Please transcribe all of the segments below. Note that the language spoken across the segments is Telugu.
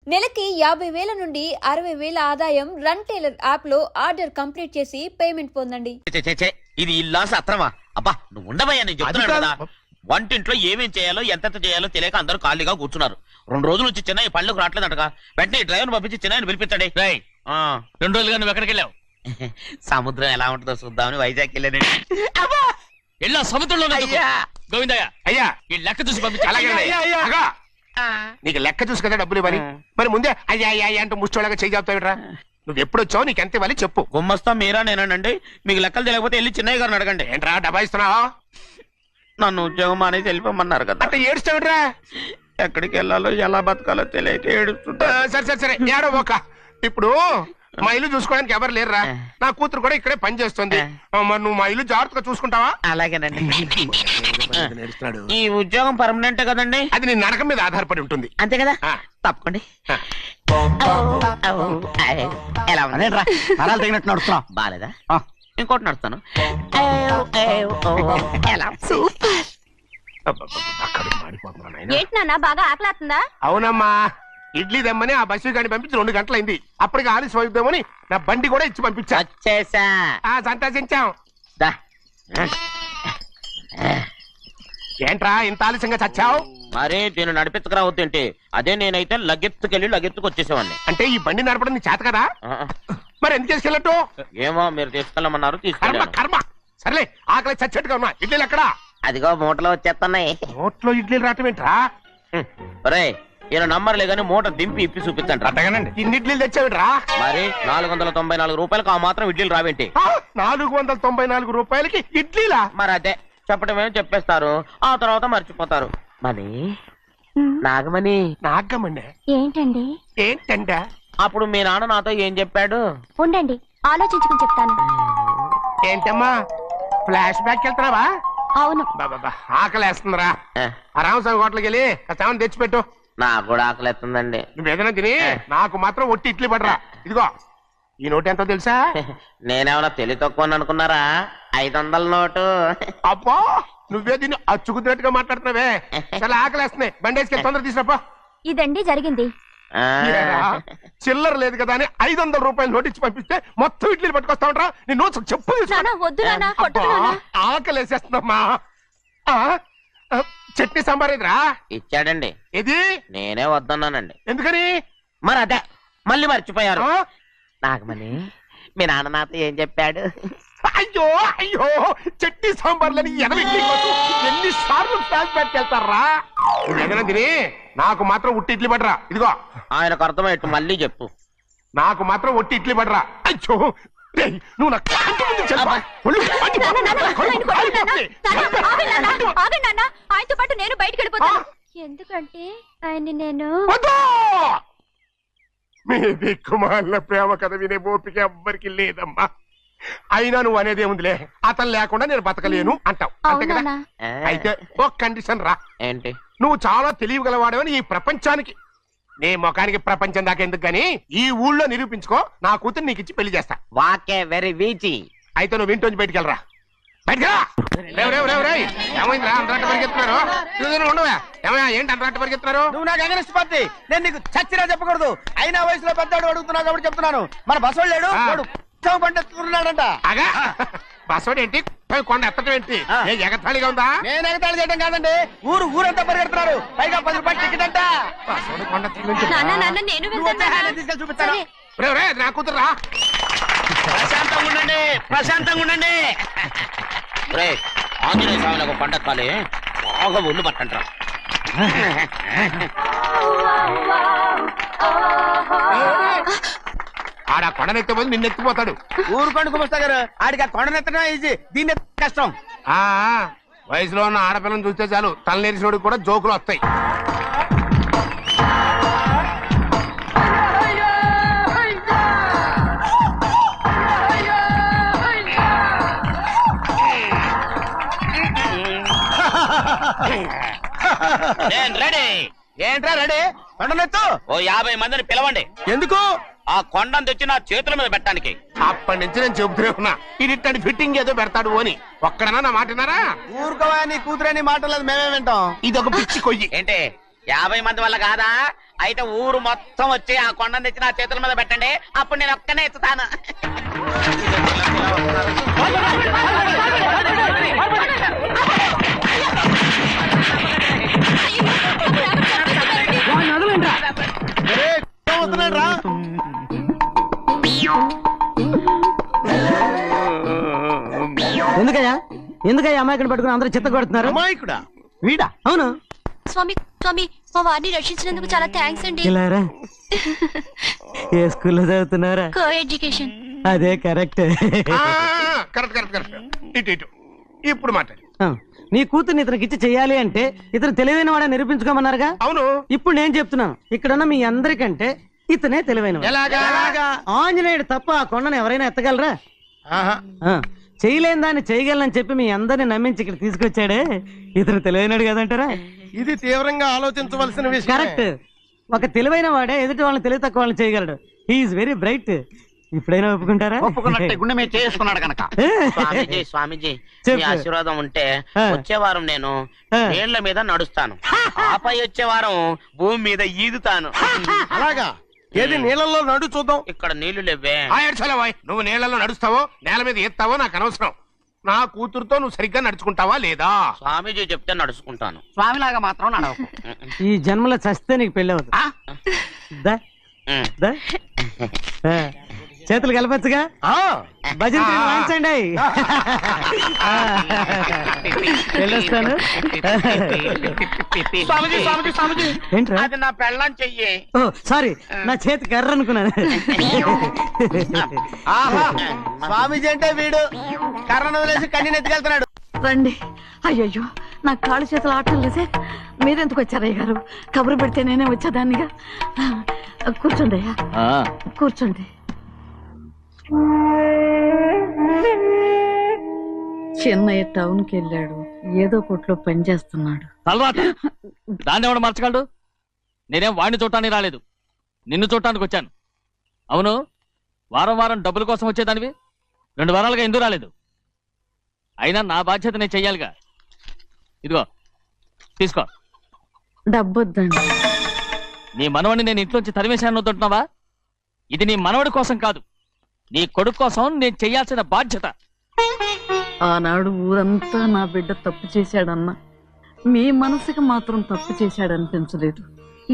నెలకి 50,000 నుండి 60,000 ఆదాయం రన్ టైలర్ యాప్ లో ఆర్డర్ కంప్లీట్ చేసి పేమెంట్ పొందండి. ఇది ఇల్లా సత్రమా? అబ్బా నువ్వు ఉండవయ్యా, నేను చెప్తున్నాను కదా. వంటింట్లో ఏమేం చేయాలో ఎంతెంత చేయాలో తెలియక అందరూ ఖాళీగా కూర్చున్నారు. 2 రోజుల నుంచి చిన్న పళ్ళకు రావట్లేదంటగా. వెంటనే డ్రైవర్ పంపించి చిన్న పిలిపించండి. 2 రోజులుగా నువ్వు ఎక్కడికి వెళ్ళావు? సముద్రం ఎలా ఉంటుందో చూద్దామని వైజాగ్ వెళ్ళానండి. వెళ్ళా సముద్రంలో గోవిందయ్య అయ్యా ఈ లెక్క చూసి పంపించి. అగా నీకు లెక్క చూసి కదా డబ్బులు ఇవ్వాలి. మరి ముందే అయ్యా అయ్యా అయ్యా అంటూ ముష్టోళ్ళగా చేయి చెప్తావిట్రా. నువ్వు ఎప్పుడు వచ్చావు, నీకు ఎంత ఇవ్వాలి చెప్పు. గుమ్మస్తా మీరా నేనండి. మీకు లెక్కలు తెలియకపోతే వెళ్ళి చిన్నయ్య గారిని అడగండి. ఏంట్రా డబ్బా ఇస్తున్నావా? నన్ను ఉద్యోగం అనేది వెళ్ళిపోమన్నారు కదా. అంటే ఏడుస్తావిట్రా. ఎక్కడికి వెళ్ళాలో ఎలా బతకాలో తెలియక ఏడుస్తుంటా. సరే సరే సరే ఏడో ఒక. ఇప్పుడు మా ఇల్లు చూసుకోవడానికి ఎవరు లేరురా. నా కూతురు కూడా ఇక్కడే పని చేస్తుంది. మరి నువ్వు మా ఇల్లు జాగ్రత్తగా చూసుకుంటావా? అలాగేనండి. ఈ ఉద్యోగం పర్మనెంట్ కదండి? అది నీ నరకం మీద ఆధారపడి ఉంటుంది. అంతే కదా. తప్పకండి. ఎలా ఉంది? నరాలు తగినట్టు నడుస్తున్నావు. బాలేదా? ఇంకోటి నడుస్తాను. ఏంటి నాన్న బాగా ఆకలాతుందా? అవునమ్మా, ఇడ్లీ దమ్మని ఆ బస్సు గాని పంపించి 2 గంటలైంది. అప్పటికి ఆలస్యం అవుతామని నా బండి కూడా ఇచ్చి పంపించా. వచ్చేసా. సంతోషించాం. ఏంట్రా ఇంత ఆలస్యంగా చచ్చావు? మరి దీన్ని నడిపించకరావద్దేంటి? అదే నేనైతే లగెత్తుకెళ్ళి లగెత్తుకు వచ్చేసేవాడిని. అంటే ఈ బండి నడపడం నీ చేత కదా? మరి ఎందుకు చేసుకెళ్ళట్టు? ఏమో మీరు తీసుకెళ్ళమన్నారు, కర్మ తీసుకెళ్ళాను. కర్మ. సర్లే ఆకలి చచ్చేట్టుగా ఉన్నా. ఇడ్లీలు ఎక్కడా? అదిగో మూటలో వచ్చేస్తున్నాయి. నోట్లో ఇడ్లీలు రావటం ఏంట్రా? ఒరే ఈయన నంబర్లే గానీ మూట దింపి ఇప్పి చూపించండి. అట్టగానండి. ఇన్ని ఇడ్లీలు తెచ్చావిడ్రా? మరి 494 రూపాయలకు ఆ మాత్రం ఇడ్లీలు రావేంటి? 494 రూపాయలకి ఇడ్లీలా? మరి అదే చెప్పడమేమో చెప్పేస్తారు, ఆ తర్వాత మర్చిపోతారు. మరి నాగమణి నాగమ్మండి. ఏంటండి? ఏంటంట? అప్పుడు మీ నాన్న నాతో ఏం చెప్పాడు? ఉండండి ఆలోచించుకుని చెప్తాను. ఏంటమ్మా ఫ్లాష్ బ్యాక్ వెళ్తున్నావా? అవును. బాబా ఆకలేస్తుందిరా. ఆ రామస్వామి హోటల్కి వెళ్ళి కాస్త తెచ్చిపెట్టు. నాకు కూడా ఆకలిస్తుందండి. నువ్వు ఏదైనా తిని నాకు మాత్రం ఒట్టి ఇడ్లీ పడరా. ఇదిగో ఈ నోటు ఎంతో తెలుసా? నేనేమన్నా తెలివి తక్కువ అనుకున్నారా? 500 నోటు. అబ్బో నువ్వే దీన్ని అచ్చుకుతున్నట్టుగా మాట్లాడుతున్నావే. చాలా ఆకలేస్తున్నాయి. బండేసుకెళ్ళి తొందర తీసినప్ప. ఇదండి జరిగింది. చిల్లర లేదు కదా అని 500 రూపాయలు నోటు ఇచ్చి పంపిస్తే మొత్తం ఇడ్లీలు పట్టుకొస్తా ఉంటా. నీ నోట్స్ చెప్పు. వద్దు ఆకలేసేస్తుందమ్మా. చట్నీ సాంబార్ ఇదిరా. ఇచ్చాడండి. ఇది నేనే వద్దన్నానండి. ఎందుకని? మరి అదే మళ్ళీ మర్చిపోయారు. నాగమణి మీ నాన్న నాతో ఏం చెప్పాడు? అయ్యో అయ్యో చట్నీ సాంబార్లని ఎన్నిసార్లు ఫ్లాష్ బ్యాక్ వెళ్తారా? ఏదైనా తిని నాకు మాత్రం ఉట్టి ఇడ్లీ పడరా. ఇదిగో ఆయనకు అర్థమయ్యట్టు మళ్ళీ చెప్పు. నాకు మాత్రం ఒట్టి ఇడ్లీ పడరా. అయ్యో నువ్వు నాకు ఆయనతో పాటు నేను బయటకు వెళ్ళిపోతాను. ఎందుకంటే ఆయన నేను మీ దిక్కుమాల ప్రేమ కథ వినే ఓపిక ఎవ్వరికి లేదమ్మా. అయినా నువ్వు అనేది ఏముందిలే, అతను లేకుండా నేను బతకలేను అంటావు అంతే కదా? అయితే ఒక కండిషన్ రా. ఏంటి? నువ్వు చాలా తెలియగలవాడవని ఈ ప్రపంచానికి, నీ ముఖానికి ప్రపంచం దాకా ఎందుకు గానీ ఈ ఊళ్ళో నిరూపించుకో. నా కూతురు నీకు ఇచ్చి పెళ్లి చేస్తా. వాకే వెరీ వీచి. అయితే నువ్వు ఇంటి నుంచి బయటికి వెళ్ళరా. ఏమైందిరా అంతరాట పరిగెత్తున్నారు? ఉండవా? ఏమయ్యా ఏంటి అంతరాట పరిగెత్తున్నారు? నువ్వు నాకు అగనిస్ట్ పార్టీ. నేను నీకు చచ్చిరా చెప్పకూడదు. అయినా వయసులో పెద్దవాడు అడుగుతున్నావు కాబట్టి చెప్తున్నాను. మన బసోడు లేడు, వాడు పండిస్తున్నాడంట. అగా బసోడు ఏంటి, కొండ ఎత్తడం ఏంటి? ఎగతాళిగా ఉందా? నేను ఎగతాళి చేయడం కాదండి, ఊరంతా పరిగెడుతున్నారు. పైగా 10 రూపాయలు టికెట్ అంట. బసోడు కొండ తీసుకెళ్ళి చూపిస్తాను. నా కూతురు ప్రశాంతంగా ఉండండి, ప్రశాంతంగా ఉండండి. ఆంజనేయ స్వామిని ఒక పంట కాలే బాగా ఒళ్ళు పట్టంటారా. ఆడ కొండనెత్తిపోయి నిన్నెత్తిపోతాడు. ఊరుకోండి కుమస్తా గారు, ఆడికి ఆ కొండనెత్తడం ఈజీ, దీన్ని కష్టం. వయసులో ఉన్న ఆడపిల్లని చూస్తే చాలు తలనేరిసినోడికి కూడా జోకులు వస్తాయి. ఏంట్రా రెడీ? కొండనెత్తు. ఓ 50 మందిని పిలవండి. ఎందుకు? ఆ కొండను తెచ్చి నా చేతుల మీద పెట్టడానికి. అప్పటి నుంచి నేను చెబుతూనే ఉన్నా ఇది ఫిట్టింగ్ ఏదో పెడతాడు అని. ఒక్కడనా నా మాటనారా? ఊరుకోవా, నీ కూతురని మాటలేదు మేమే వింటాం. ఇది ఒక పిచ్చి కొయ్యి. ఏంటి 50 మంది వల్ల కాదా? అయితే ఊరు మొత్తం వచ్చి ఆ కొండను తెచ్చి నా చేతుల మీద పెట్టండి, అప్పుడు నేను ఒక్కనే ఎత్తుతాను. ఎందుకయ్యా అమాయకుని పట్టుకుని అందరూ చిత్త కొడుతున్నారు? అమాయకుడా? వీడా? అవును. స్వామి స్వామి మా వారిని రక్షించినందుకు చాలా థ్యాంక్స్ అండి. ఇలారా ఏ స్కూల్లో చదువుతున్నారా? Co education. అదే కరెక్ట్. Correct correct correct. ఇటు ఇటు ఇప్పుడు మాట్లాడు. నీ కూతుర్ని ఇతనికి ఇచ్చి చెయ్యాలి అంటే ఇతను తెలివైన వాడని నిరూపించుకోమన్నారుగా. అవును. ఇప్పుడు నేను చెప్తున్నాను, ఇక్కడున్న మీ అందరికంటే ఇతనే తెలివైన. ఎలాగా? ఆంజనేయుడు తప్ప ఆ కొండను ఎవరైనా ఎత్తగలరా? ఆహా. చేయలేని దాన్ని చేయగలనని చెప్పి మీ అందరిని నమ్మించి ఇక్కడ తీసుకొచ్చాడే, ఇతను తెలివైనడు కదంటారా? ఇది తీవ్రంగా ఆలోచించవలసిన విషయం. కరెక్ట్. ఒక తెలివైన వాడే ఎదుటి వాళ్ళని తెలివి తక్కువ వాళ్ళని చేయగలడు. He is very bright. ఇప్పుడైనా ఒప్పుకుంటారా? ఒప్పుకున్నట్టే గుండె మీద చేసుకున్నాడు కనుక. స్వామీజీ స్వామీజీ మీ చెప్పు. ఆశీర్వాదం ఉంటే ఆ. వచ్చే వారం నేను నీళ్ల మీద నడుస్తాను, ఆపై వచ్చే వారం భూమి మీద ఈదుతాను. అలాగా? ఏది నీళ్ళల్లో నడు చూద్దాం. ఇక్కడ నీళ్లు లేవే. నువ్వు నీళ్ళలో నడుస్తావో నేల మీద ఎత్తావో నాకు అనవసరం. నా కూతురుతో నువ్వు సరిగ్గా నడుచుకుంటావా లేదా? స్వామీజీ చెప్తే నడుచుకుంటాను. స్వామిలాగా మాత్రం నడవకు. ఈ జన్మలో చస్తే నీకు పెళ్ళి అవుతుంది. దా, దా. చేతులు కలపచ్చుగా. భజన తీరు వాయించండి. వెళ్ళొస్తాను. స్వామీజీ స్వామీజీ స్వామీజీ ఏంట్రా? అది నా పెళ్ళం చెయ్యి. ఓ సారీ, నా చేతి కర్ర అనుకున్నాను. ఆహా, స్వామీజీ అంటే వీడు కర్రను వదిలేసి కన్నీ నెత్తికెళ్తున్నాడు. రండి. అయ్యయ్యో నా కాళ్ళు చేతులు ఆటం లేదే. మీరెందుకు వచ్చారయ్య గారు? కబురు పెడితే నేనే వచ్చేదాన్నిగా. కూర్చోండి అయ్యా, కూర్చోండి. చిన్నయ్య టౌన్కి వెళ్ళాడు, ఏదో కొట్లో పని చేస్తున్నాడు. తర్వాత దాన్ని ఎవడు మర్చగలడు? నేనేం వాడిని చూడటానికి రాలేదు, నిన్ను చూడటానికి వచ్చాను. అవును, వారం వారం డబ్బుల కోసం వచ్చేదానివి 2 వారాలుగా ఎందుకు రాలేదు? అయినా నా బాధ్యత నేను చెయ్యాలిగా. ఇదిగో తీసుకో. డబ్బొద్దండి. నీ మనవడిని నేను ఇంట్లోంచి తరిమేశాను వద్దంటున్నావా? ఇది నీ మనవడి కోసం కాదు, నీ కొడుకు కోసం నేను చెయ్యాల్సిన బాధ్యత. ఆనాడు ఊరంతా నా బిడ్డ తప్పు చేశాడన్నా, మీ మనసుకి మాత్రం తప్పు చేశాడనిపించలేదు.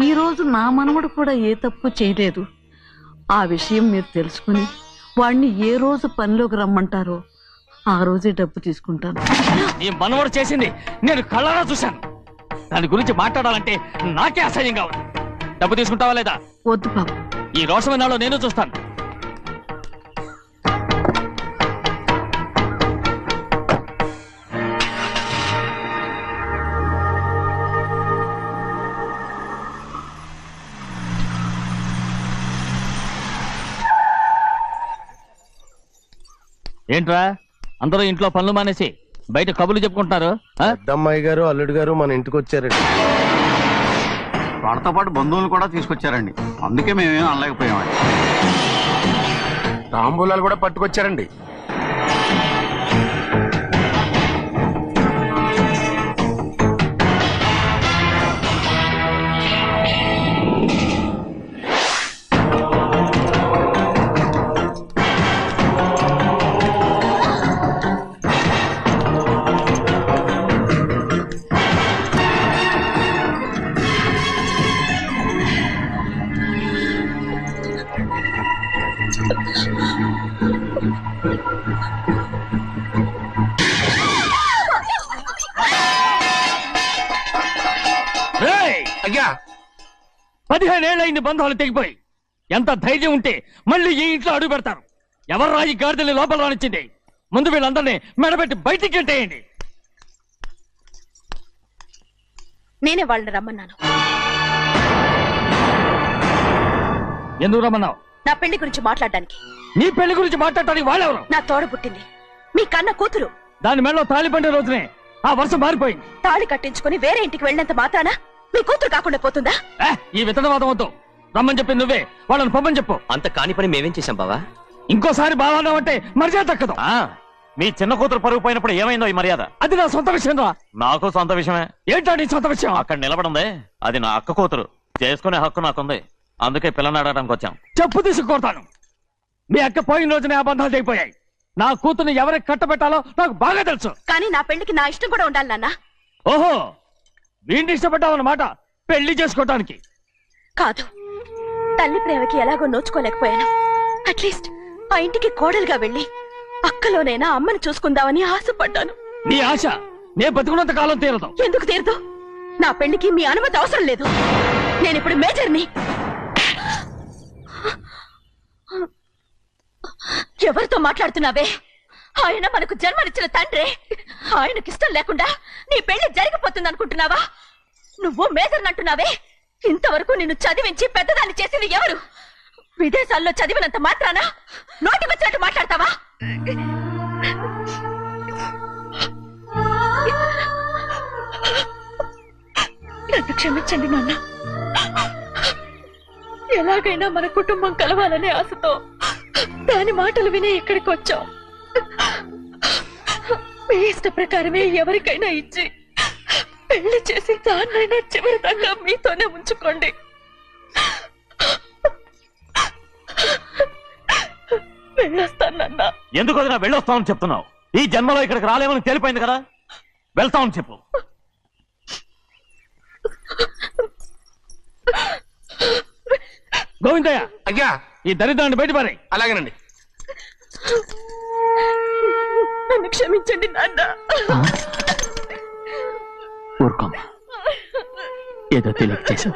ఈ రోజు నా మనవడు కూడా ఏ తప్పు చేయలేదు. ఆ విషయం మీరు తెలుసుకుని వాణ్ణి ఏ రోజు పనిలోకి రమ్మంటారో ఆ రోజే డబ్బు తీసుకుంటాను. నీ మనవడు చేసింది నేను కళ్ళారా చూశాను. దాని గురించి మాట్లాడాలంటే నాకే అసహ్యంగా ఉంది. డబ్బు తీసుకుంటావా లేదా? వద్దు బాబు. ఈ రోషమైనాలో నేను చూస్తాను. ఏంట్రా అందరూ ఇంట్లో పనులు మానేసి బయట కబుర్లు చెప్పుకుంటున్నారు? పెద్దమ్మాయి గారు అల్లుడు గారు మన ఇంటికి వచ్చారండి. వాళ్ళతో పాటు బంధువులు కూడా తీసుకొచ్చారండి, అందుకే మేమేం అనలేకపోయామండి. తాంబూలాలు కూడా పట్టుకొచ్చారండి. అయ్యా 15 ఏళ్ళైంది బంధాలు తెగిపోయి. ఎంత ధైర్యం ఉంటే మళ్ళీ ఈ ఇంట్లో అడుగు పెడతారు? ఎవర్రా ఈ గాడిదల్ని లోపల రానిచ్చింది? ముందు వీళ్ళందరినీ మెడబెట్టి బయటికి గెంటేయండి. నేనే వాళ్ళని రమ్మన్నాను. ఎందుకు రమ్మన్నావు? నా పెళ్లి గురించి మాట్లాడడానికి. నీ పెళ్లి గురించి మాట్లాడటానికి వాళ్ళెవరు? నా తోడ పుట్టింది మీ కన్న కూతురు. దాని మెడలో తాళి పండే రోజునే ఆ వర్షం మారిపోయింది. తాళి కట్టించుకుని వేరే ఇంటికి వెళ్ళినంత మాత్రాన మీ కూతురు కాకుండా పోతుందా? ఈ విత్తనవాదం వద్దు. రమ్మని చెప్పి నువ్వే వాళ్ళని పంపని చెప్పు. అంత కాని పని మేమేం చేశాం బావా? ఇంకోసారి బావాలంటే మర్యాద తక్కదు. మీ చిన్న కూతురు పరుగు పోయినప్పుడు ఏమైందో ఈ మర్యాద? అది నా సొంత విషయం రా. నాకు సొంత విషయమే. ఏంటా నీ సొంత విషయం? అక్కడ నిలబడిందే అది నా అక్క కూతురు. చేసుకునే హక్కు నాకుంది, అందుకే పిల్లని అడగడానికి వచ్చాం. చెప్పు తీసుకొడతాను. మీ అక్క పోయిన రోజునే అబద్ధాలు అయిపోయాయి. నా కూతుర్ని ఎవరికి కట్టబెట్టాలో నాకు బాగా తెలుసు. కానీ నా పెళ్లికి నా ఇష్టం కూడా ఉండాలి నాన్న. ఓహో, వీడిని ఇష్టపడ్డావన్నమాట పెళ్లి చేసుకోవటానికి. కాదు, తల్లి ప్రేమకి ఎలాగో నోచుకోలేకపోయాను. అట్లీస్ట్ ఆ ఇంటికి కోడలుగా వెళ్ళి అక్కలోనైనా అమ్మని చూసుకుందామని ఆశపడ్డాను. నీ ఆశ నే బతుకున్నంత కాలం తీరదు. ఎందుకు తీరదు? నా పెళ్లికి మీ అనుమతి అవసరం లేదు. నేనిప్పుడు మేజర్ని. ఎవరితో మాట్లాడుతున్నావే? ఆయన మనకు జన్మనిచ్చిన తండ్రి. ఆయనకిష్టం లేకుండా నీ పెళ్లి జరిగిపోతుంది అనుకుంటున్నావా? నువ్వు మేజర్ అంటున్నావే. ఇంతవరకు నిన్ను చదివించి పెద్దదాన్ని చేసింది ఎవరు? విదేశాల్లో చదివినంత మాత్రాన నోటి వచ్చినట్టు మాట్లాడతావా? నన్ను క్షమించండి నాన్న. ఎలాగైనా మన కుటుంబం కలవాలనే ఆశతో దాని మాటలు విని ఇక్కడికి వచ్చాం. మీ ఇష్ట ప్రకారమే ఎవరికైనా ఇచ్చి పెళ్లి చేసి దాన్నైనా చివరి దాకా మీతోనే ఉంచుకోండి. వెళ్ళొస్తానన్నా. ఎందుకు వదినా వెళ్ళొస్తామని చెప్తున్నావు? ఈ జన్మలో ఇక్కడికి రాలేమని తేలిపోయింది కదా, వెళ్తామని చెప్పు. గోవిందయ్య, అయ్యా, ఈ దరిద్రాన్ని బయటపడి. అలాగేనండి. నన్ను క్షమించండి నాన్న. ఊరుకోమ్మా, ఏదో తెలియక చేసావు,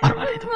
పర్వాలేదు.